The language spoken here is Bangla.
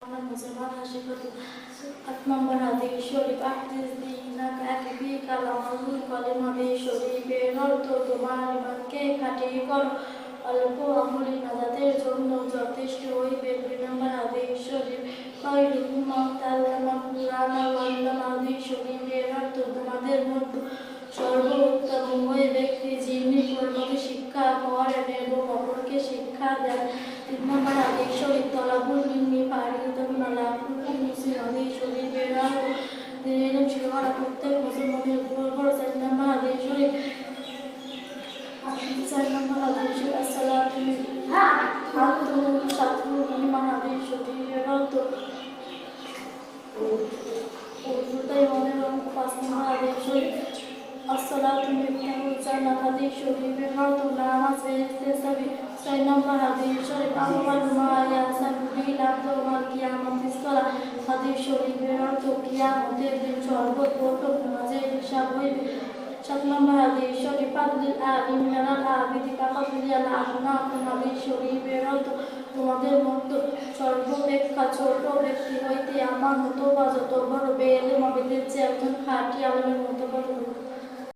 মুসলমান হাসিকত 8 নম্বর হাদিস শরীফ আহদিস দিনাকা আকিবিকা লামাজুল কালিমা শরীফের অর্থ তোমার ইমানকে খাঁটি করো অল্প আমলি নাজাতের জন্য যথেষ্ট হইবে। 2 নম্বর হাদিস শরীফ খায়রুকুম মান তাআল্লামা কুরআন ওয়া আল্লামা হাদিস শরীফের অর্থ তোমাদের মধ্যে সর্বোত্তম ওই ব্যক্তি যিনি কোরআনকে শিক্ষা করেন এবং অপরকে শিক্ষা দেন। 3 নম্বর হাদিস শরীফ তলাবুল ইলমি ফারিদাতুন আলা কুল্লি মুসলিম হাদিস শরীফের অর্থ ইলম শিক্ষা করা প্রত্যেক মুসলমানের উপর ফরজ। 4 নম্বর হাদিস শরীফ আসসালাতু সাতরুল ঈমান হাদিস শরীফের অর্থ উর্দুতে মনে হয় 5 নম্বর হাদিস শরীফ আসসালাতু মিফতাহুল জান্নাত হাদিস শরীফের অর্থ নামাজ ফেরেশতাদের চাবি। 6 নম্বর হাদিস শরীফ আউয়ালু মা ইয়াহসাবু বিল আবদু ইয়াউমাল কিয়ামাতিস সালাহ হাদিস শরীফের অর্থ কিয়ামতের দিন সর্বপ্রথম নামাজের হিসাব হইবে। 7 নম্বর হাদিস শরীফ ফাদলুল আলিম মিনাল আবিদি কাফাদিয়াল আহনাফ হাদিস শরীফের অর্থ তোমাদের মধ্যে সর্বাপেক্ষা ছোট ব্যক্তি হইতে আমার মতবাদ যত বড়, বেইলম আবিদের চেয়ে একজন খাঁটি আলেমের মতবাদ